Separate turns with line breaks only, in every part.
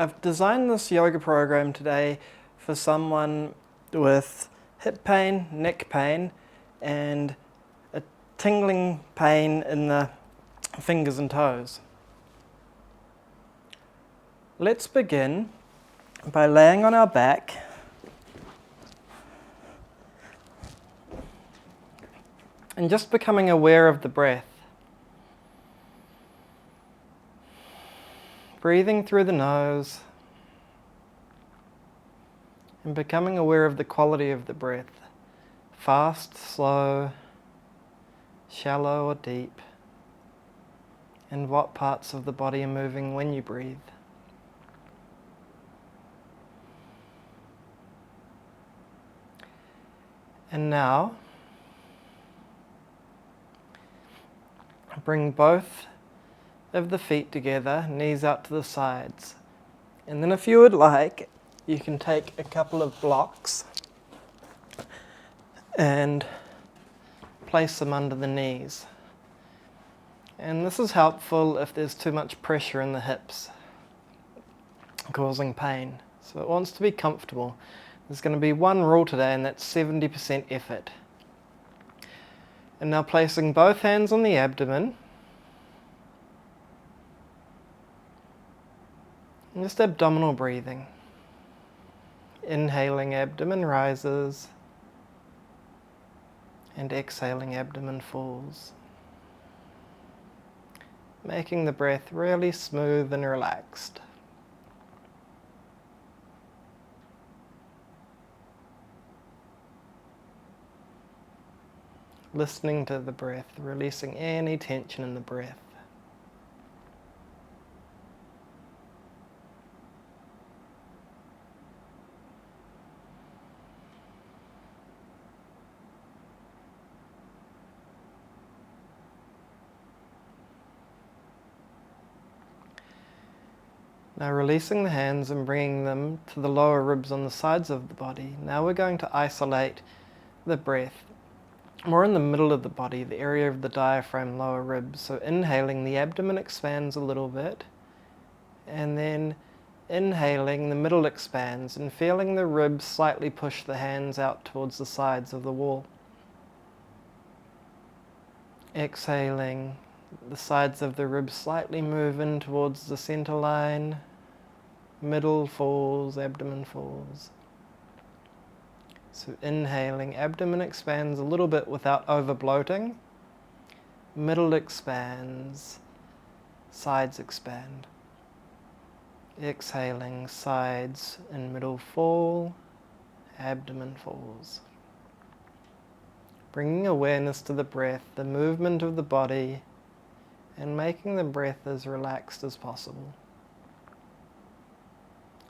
I've designed this yoga program today for someone with hip pain, neck pain, and a tingling pain in the fingers and toes. Let's begin by laying on our back and just becoming aware of the breath. Breathing through the nose and becoming aware of the quality of the breath. Fast, slow, shallow or deep, and what parts of the body are moving when you breathe. And now, bring both of the feet together, knees out to the sides. And then if you would like, you can take a couple of blocks and place them under the knees. And this is helpful if there's too much pressure in the hips, causing pain. So it wants to be comfortable. There's going to be one rule today, and that's 70% effort. And now placing both hands on the abdomen, and just abdominal breathing. Inhaling, abdomen rises, and exhaling, abdomen falls. Making the breath really smooth and relaxed. Listening to the breath, releasing any tension in the breath. Now releasing the hands and bringing them to the lower ribs on the sides of the body. Now we're going to isolate the breath more in the middle of the body, the area of the diaphragm, lower ribs. So inhaling, the abdomen expands a little bit, and then inhaling, the middle expands, and feeling the ribs slightly push the hands out towards the sides of the wall. Exhaling, the sides of the ribs slightly move in towards the center line. Middle falls, abdomen falls. So inhaling, abdomen expands a little bit without over bloating. Middle expands, sides expand. Exhaling, sides and middle fall, abdomen falls. Bringing awareness to the breath, the movement of the body, and making the breath as relaxed as possible.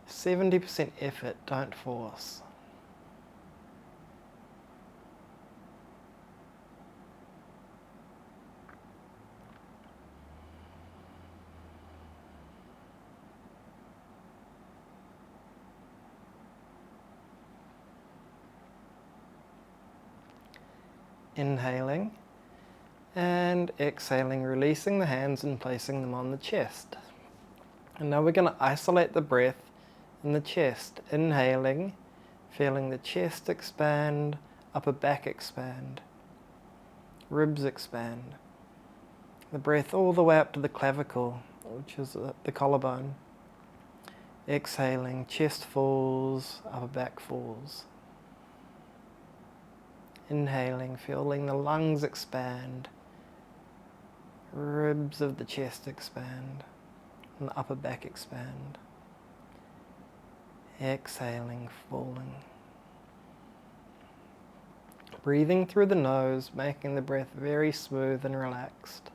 70% effort, don't force. Inhaling and exhaling, releasing the hands and placing them on the chest. And now we're going to isolate the breath in the chest. Inhaling, feeling the chest expand, upper back expand, ribs expand. The breath all the way up to the clavicle, which is the collarbone. Exhaling, chest falls, upper back falls. Inhaling, feeling the lungs expand, ribs of the chest expand, and the upper back expand. Exhaling, falling. Breathing through the nose, making the breath very smooth and relaxed.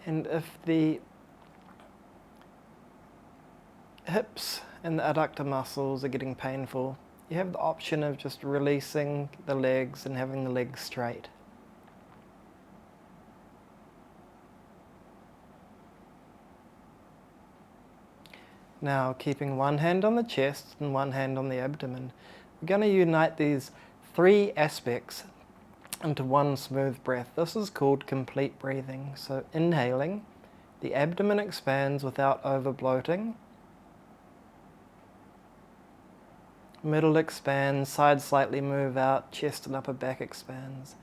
And if the hips and the adductor muscles are getting painful, you have the option of just releasing the legs and having the legs straight. Now, keeping one hand on the chest and one hand on the abdomen, we're going to unite these three aspects into one smooth breath. This is called complete breathing. So inhaling, the abdomen expands without over bloating. Middle expands, sides slightly move out, chest and upper back expands.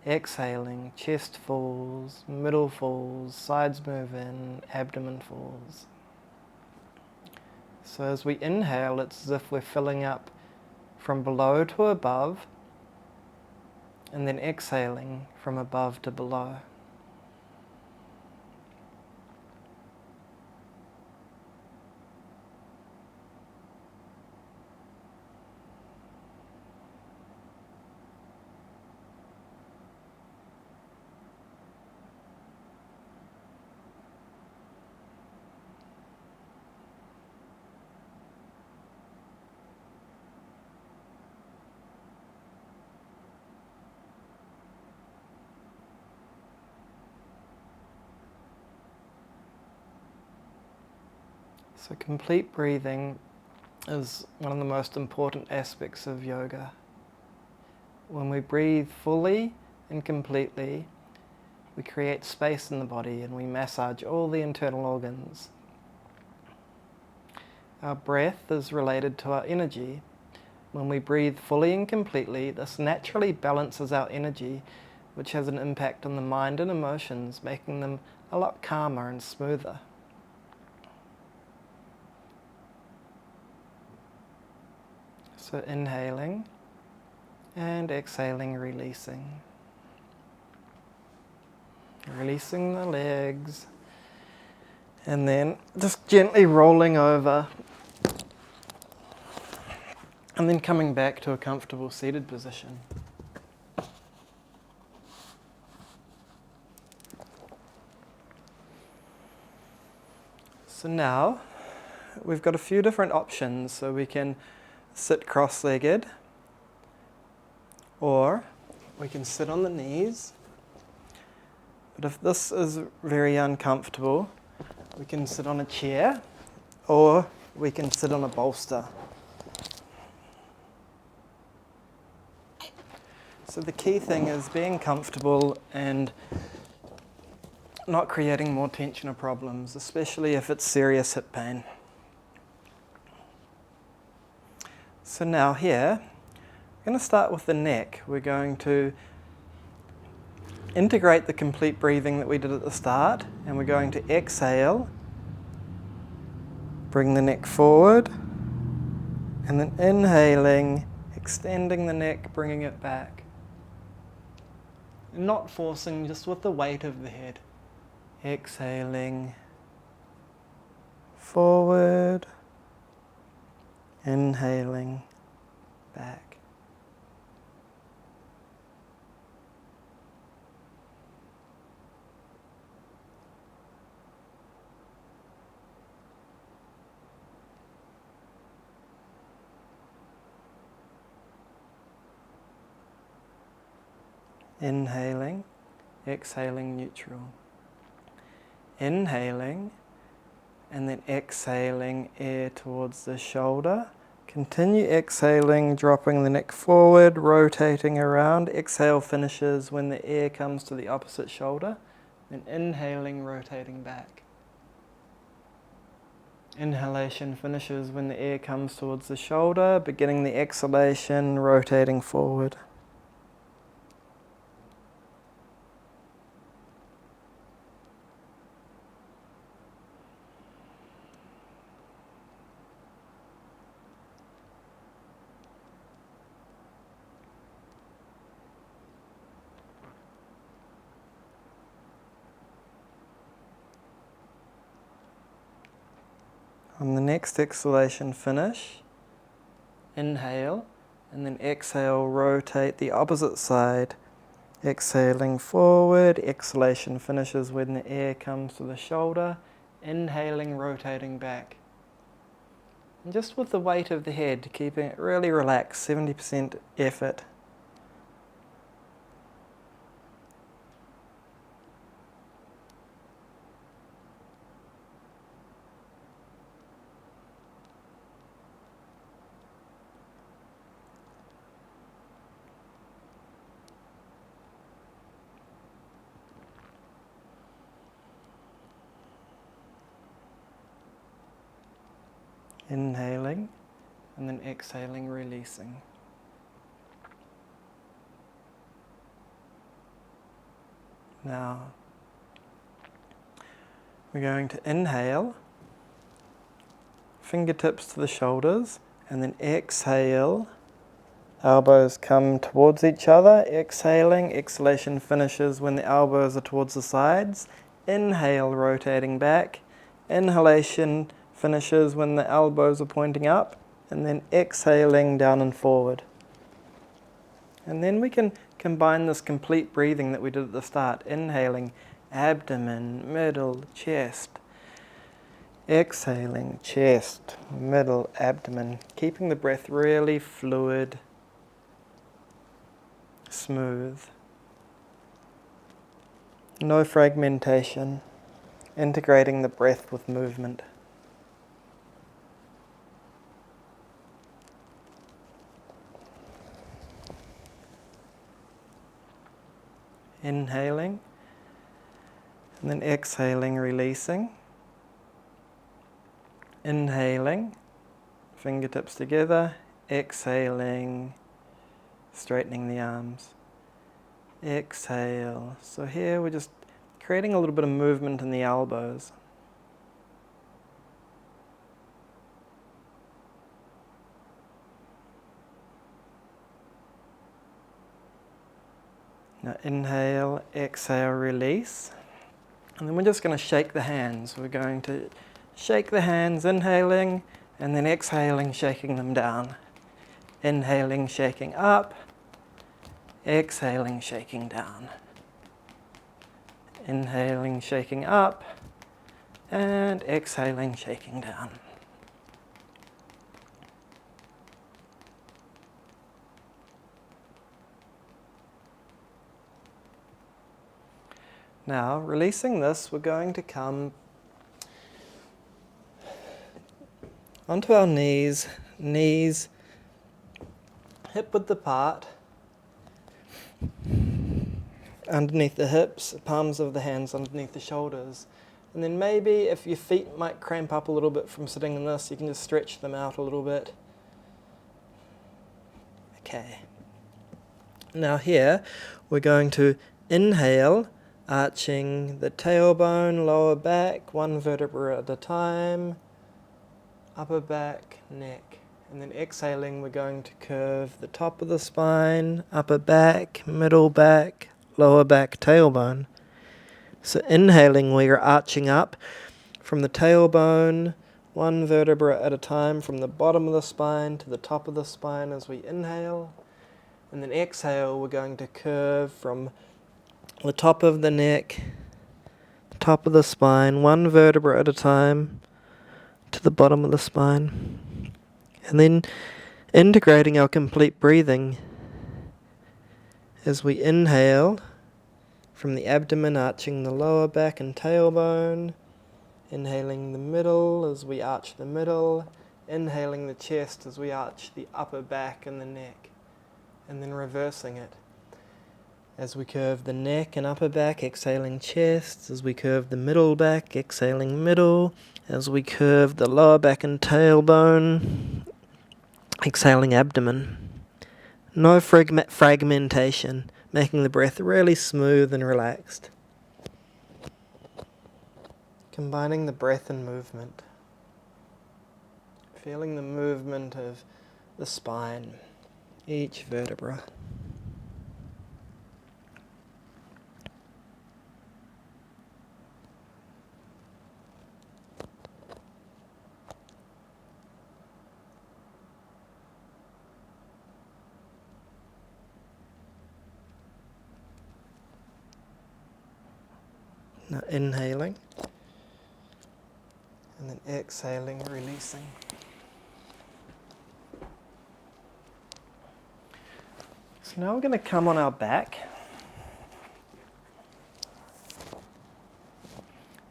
Exhaling, chest falls, middle falls, sides move in, abdomen falls. So as we inhale, it's as if we're filling up from below to above, and then exhaling from above to below. So complete breathing is one of the most important aspects of yoga. When we breathe fully and completely, we create space in the body and we massage all the internal organs. Our breath is related to our energy. When we breathe fully and completely, this naturally balances our energy, which has an impact on the mind and emotions, making them a lot calmer and smoother. So inhaling and exhaling, releasing. Releasing the legs, and then just gently rolling over, and then coming back to a comfortable seated position. So now we've got a few different options. So we can sit cross-legged, or we can sit on the knees. But if this is very uncomfortable, we can sit on a chair, or we can sit on a bolster. So the key thing is being comfortable and not creating more tension or problems, especially if it's serious hip pain. So now here, we're going to start with the neck. We're going to integrate the complete breathing that we did at the start, and we're going to exhale, bring the neck forward, and then inhaling, extending the neck, bringing it back. Not forcing, just with the weight of the head. Exhaling, forward, inhaling, back. Inhaling, exhaling, neutral. Inhaling, and then exhaling air towards the shoulder. Continue exhaling, dropping the neck forward, rotating around. Exhale finishes when the air comes to the opposite shoulder. Then inhaling, rotating back. Inhalation finishes when the air comes towards the shoulder, beginning the exhalation, rotating forward. On the next exhalation finish, inhale, and then exhale, rotate the opposite side. Exhaling forward, exhalation finishes when the air comes to the shoulder. Inhaling, rotating back. And just with the weight of the head, keeping it really relaxed, 70% effort. Inhaling and then exhaling, releasing. Now, we're going to inhale, fingertips to the shoulders, and then exhale, elbows come towards each other, exhaling, exhalation finishes when the elbows are towards the sides, inhale, rotating back, inhalation finishes when the elbows are pointing up, and then exhaling down and forward. And then we can combine this complete breathing that we did at the start, inhaling, abdomen, middle, chest, exhaling, chest, middle, abdomen, keeping the breath really fluid, smooth, no fragmentation, integrating the breath with movement. Inhaling, and then exhaling, releasing. Inhaling, fingertips together, exhaling, straightening the arms. Exhale. So here we're just creating a little bit of movement in the elbows. Now inhale, exhale, release. And then we're just going to shake the hands. We're going to shake the hands, inhaling, and then exhaling, shaking them down. Inhaling, shaking up. Exhaling, shaking down. Inhaling, shaking up. And exhaling, shaking down. Now, releasing this, we're going to come onto our knees, hip width apart, underneath the hips, palms of the hands underneath the shoulders. And then maybe if your feet might cramp up a little bit from sitting in this, you can just stretch them out a little bit. Okay. Now here, we're going to inhale, arching the tailbone, lower back, one vertebra at a time, upper back, neck. And then exhaling, we're going to curve the top of the spine, upper back, middle back, lower back, tailbone. So inhaling, we are arching up from the tailbone, one vertebra at a time, from the bottom of the spine to the top of the spine as we inhale. And then exhale, we're going to curve from the top of the neck, top of the spine, one vertebra at a time, to the bottom of the spine. And then integrating our complete breathing as we inhale from the abdomen, arching the lower back and tailbone, inhaling the middle as we arch the middle, inhaling the chest as we arch the upper back and the neck, and then reversing it. As we curve the neck and upper back, exhaling chest. As we curve the middle back, exhaling middle. As we curve the lower back and tailbone, exhaling abdomen. No fragmentation, making the breath really smooth and relaxed. Combining the breath and movement. Feeling the movement of the spine, each vertebra. Now inhaling, and then exhaling, releasing. So now we're going to come on our back.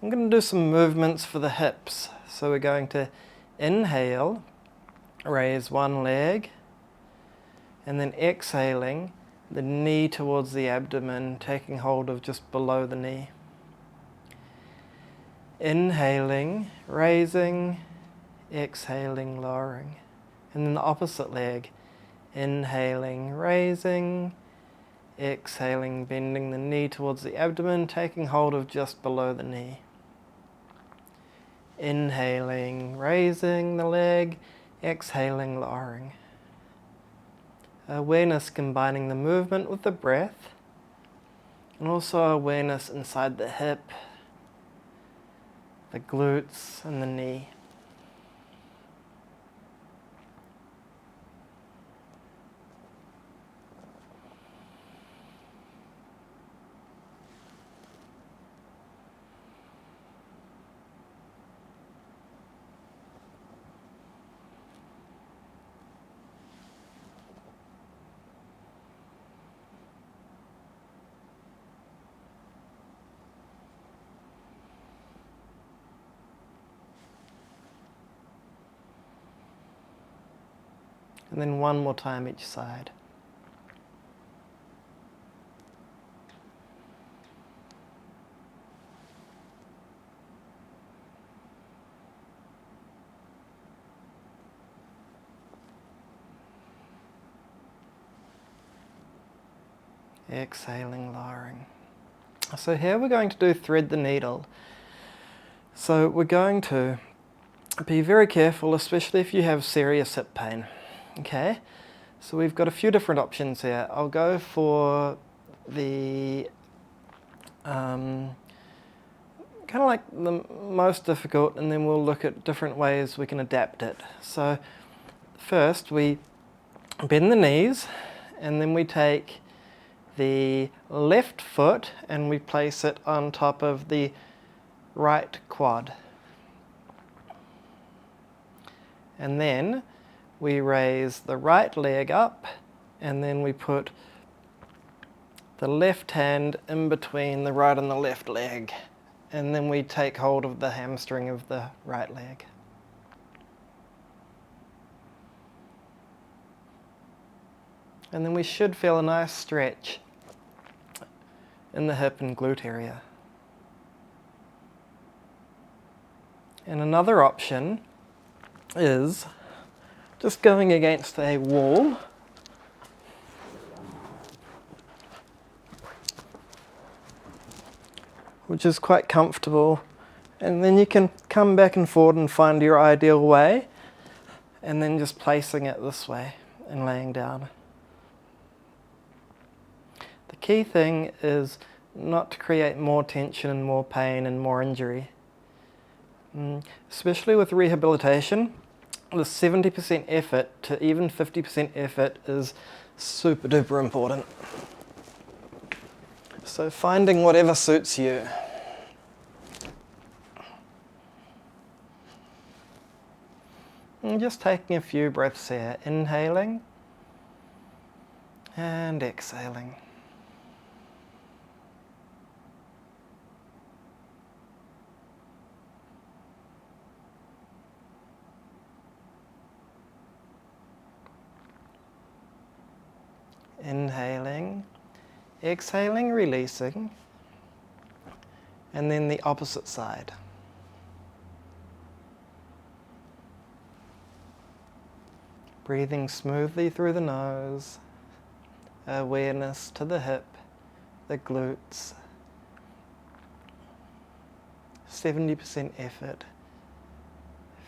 I'm going to do some movements for the hips. So we're going to inhale, raise one leg, and then exhaling, the knee towards the abdomen, taking hold of just below the knee. Inhaling, raising, exhaling, lowering. And then the opposite leg, inhaling, raising, exhaling, bending the knee towards the abdomen, taking hold of just below the knee. Inhaling, raising the leg, exhaling, lowering. Awareness combining the movement with the breath, and also awareness inside the hip, the glutes and the knee. And then one more time each side. Exhaling, lowering. So here we're going to do thread the needle. So we're going to be very careful, especially if you have serious hip pain. Okay, so we've got a few different options here. I'll go for the kind of like the most difficult, and then we'll look at different ways we can adapt it. So first we bend the knees, and then we take the left foot and we place it on top of the right quad. And then we raise the right leg up, and then we put the left hand in between the right and the left leg, and then we take hold of the hamstring of the right leg. And then we should feel a nice stretch in the hip and glute area. And another option is just going against a wall, which is quite comfortable, and then you can come back and forward and find your ideal way, and then just placing it this way and laying down. The key thing is not to create more tension and more pain and more injury. Especially with rehabilitation, the 70% effort to even 50% effort is super duper important. So finding whatever suits you. And just taking a few breaths here, inhaling and exhaling. Inhaling, exhaling, releasing, and then the opposite side. Breathing smoothly through the nose, awareness to the hip, the glutes, 70% effort,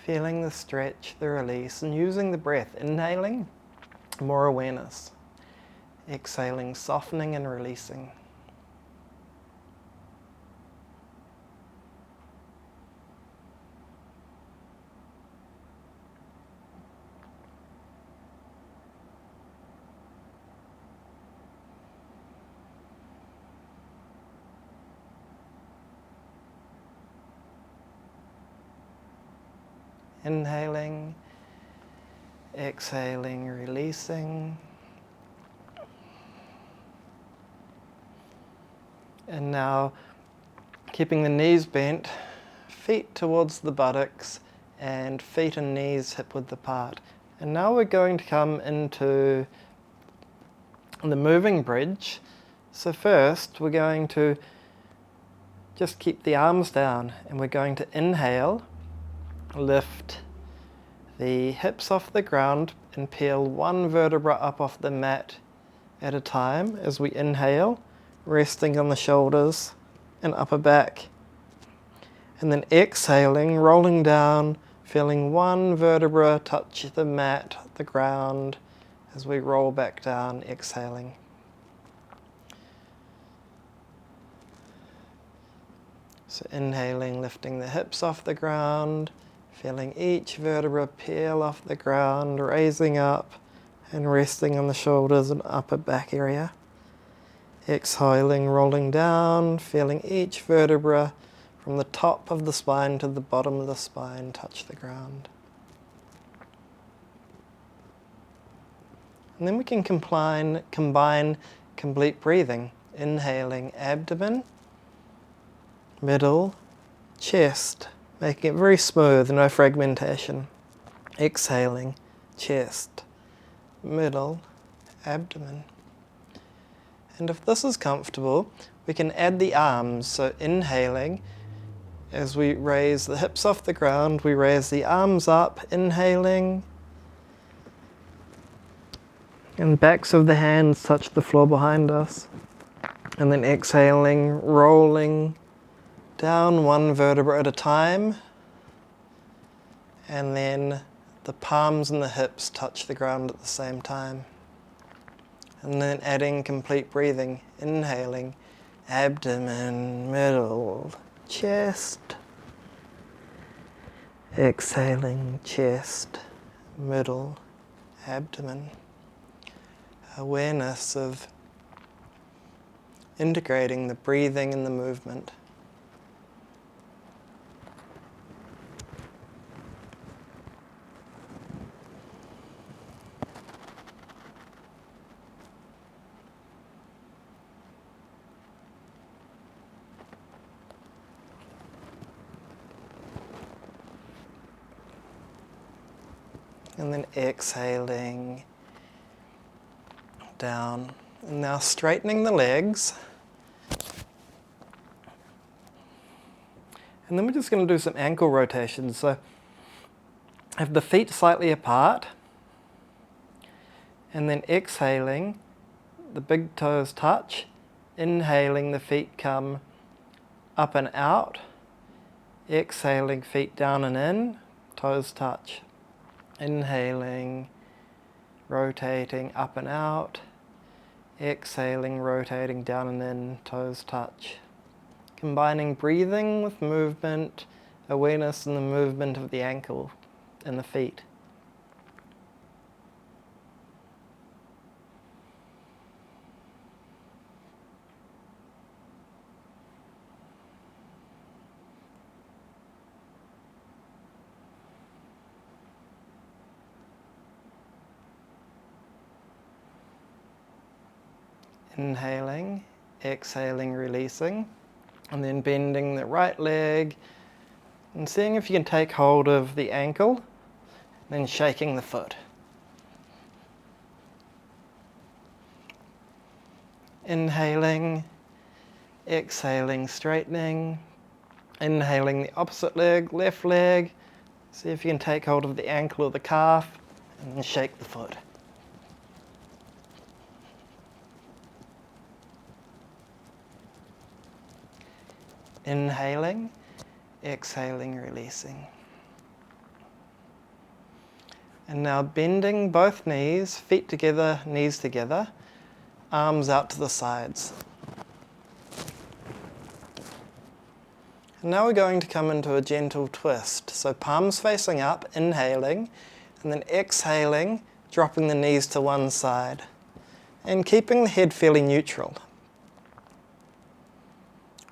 feeling the stretch, the release, and using the breath. Inhaling, more awareness. Exhaling, softening and releasing. Inhaling, exhaling, releasing. And now keeping the knees bent, feet towards the buttocks, and feet and knees hip width apart. And now we're going to come into the moving bridge. So first we're going to just keep the arms down, and we're going to inhale, lift, the hips off the ground and peel one vertebra up off the mat at a time as we inhale, resting on the shoulders and upper back. And then exhaling, rolling down, feeling one vertebra touch the mat, the ground, as we roll back down, exhaling. So inhaling, lifting the hips off the ground, feeling each vertebra peel off the ground, raising up and resting on the shoulders and upper back area. Exhaling, rolling down, feeling each vertebra from the top of the spine to the bottom of the spine touch the ground. And then we can combine complete breathing. Inhaling, abdomen, middle, chest, making it very smooth, no fragmentation. Exhaling, chest, middle, abdomen. And if this is comfortable, we can add the arms. So inhaling, as we raise the hips off the ground, we raise the arms up, inhaling, and backs of the hands touch the floor behind us. And then exhaling, rolling down one vertebra at a time, and then the palms and the hips touch the ground at the same time. And then adding complete breathing, inhaling, abdomen, middle, chest. Exhaling, chest, middle, abdomen. Awareness of integrating the breathing and the movement. And then exhaling down. And now straightening the legs. And then we're just going to do some ankle rotations. So have the feet slightly apart. And then exhaling, the big toes touch. Inhaling, the feet come up and out. Exhaling, feet down and in, toes touch. Inhaling, rotating up and out. Exhaling, rotating down and in, toes touch. Combining breathing with movement, awareness in the movement of the ankle and the feet. Inhaling, exhaling, releasing, and then bending the right leg and seeing if you can take hold of the ankle, then shaking the foot. Inhaling, exhaling, straightening, inhaling the opposite leg, left leg, see if you can take hold of the ankle or the calf and then shake the foot. Inhaling, exhaling, releasing. And now bending both knees, feet together, knees together, arms out to the sides. And now we're going to come into a gentle twist. So palms facing up, inhaling, and then exhaling, dropping the knees to one side, and keeping the head fairly neutral.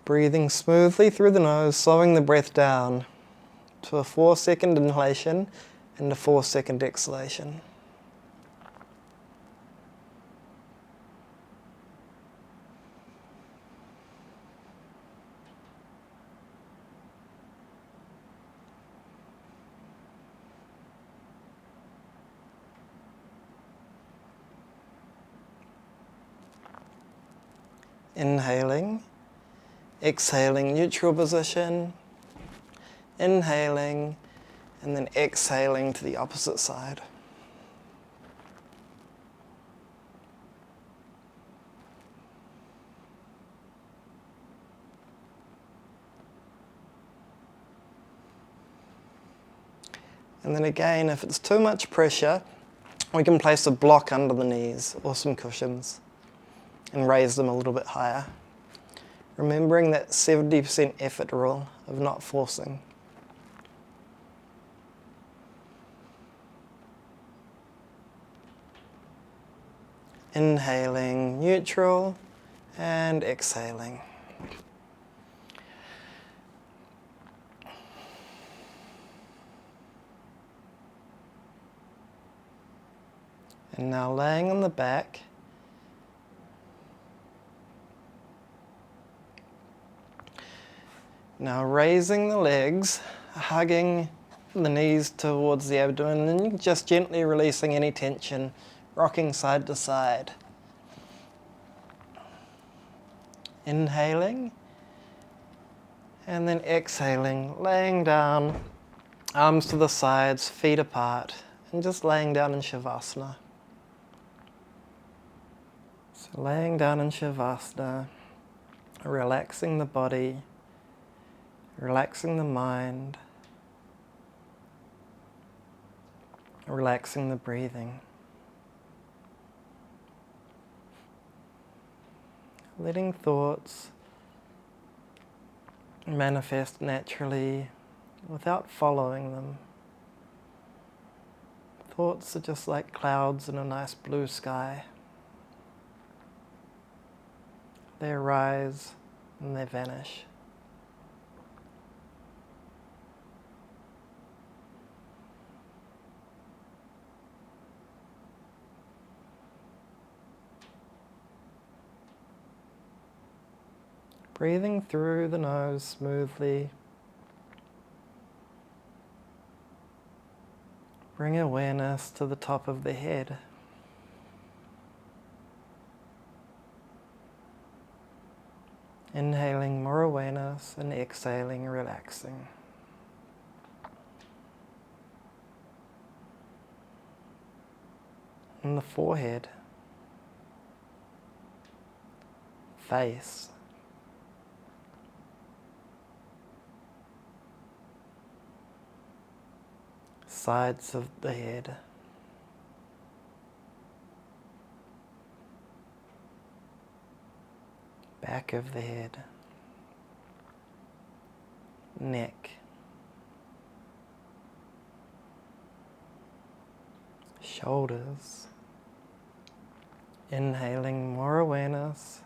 Breathing smoothly through the nose, slowing the breath down to a 4-second inhalation and a 4-second exhalation. Inhaling. Exhaling, neutral position. Inhaling, and then exhaling to the opposite side. And then again, if it's too much pressure, we can place a block under the knees or some cushions and raise them a little bit higher. Remembering that 70% effort rule of not forcing. Inhaling neutral and exhaling. And now laying on the back, now raising the legs, hugging the knees towards the abdomen, and just gently releasing any tension, rocking side to side. Inhaling, and then exhaling, laying down, arms to the sides, feet apart, and just laying down in Shavasana. So laying down in Shavasana, relaxing the body, relaxing the mind, relaxing the breathing. Letting thoughts manifest naturally without following them. Thoughts are just like clouds in a nice blue sky. They arise and they vanish. Breathing through the nose smoothly. Bring awareness to the top of the head. Inhaling more awareness and exhaling, relaxing. And the forehead, face, sides of the head, back of the head, neck, shoulders. Inhaling more awareness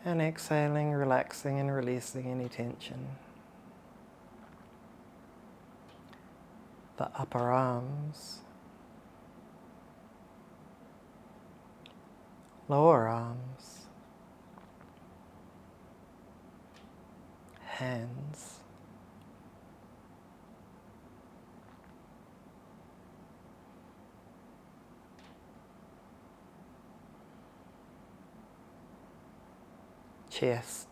and exhaling, relaxing and releasing any tension. The upper arms, lower arms, hands, chest,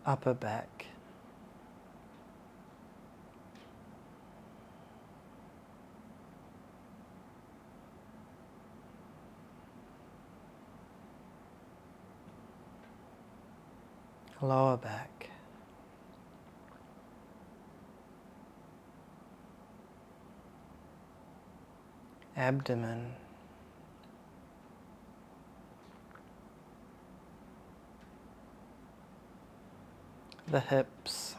upper back, lower back, abdomen, the hips,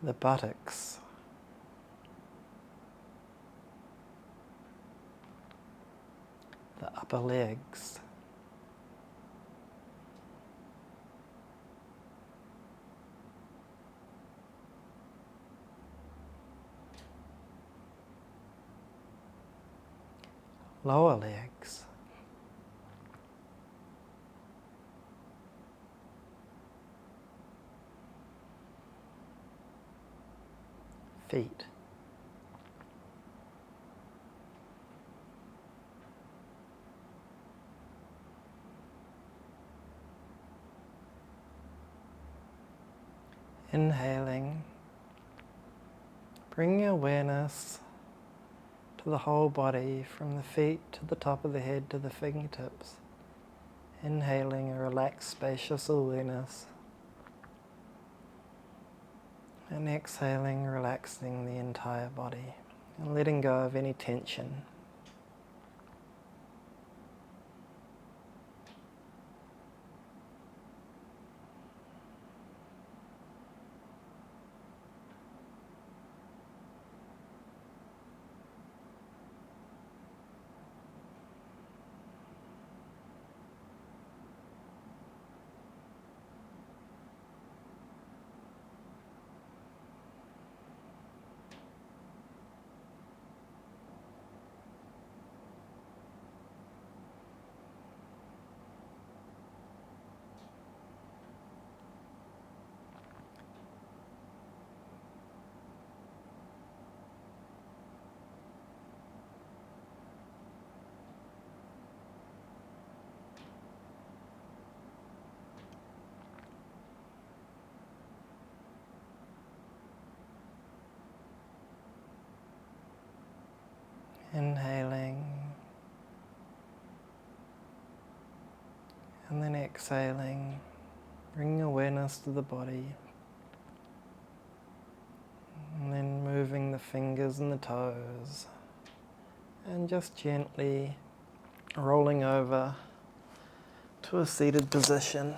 the buttocks, the upper legs, lower legs, feet, Inhaling, bring your awareness to the whole body, from the feet to the top of the head to the fingertips. Inhaling a relaxed, spacious awareness. And exhaling, relaxing the entire body and letting go of any tension. Inhaling and then exhaling, bringing awareness to the body and then moving the fingers and the toes and just gently rolling over to a seated position.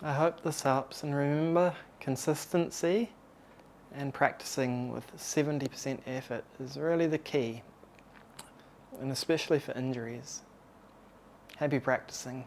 I hope this helps, and remember, consistency and practicing with 70% effort is really the key, and especially for injuries. Happy practicing.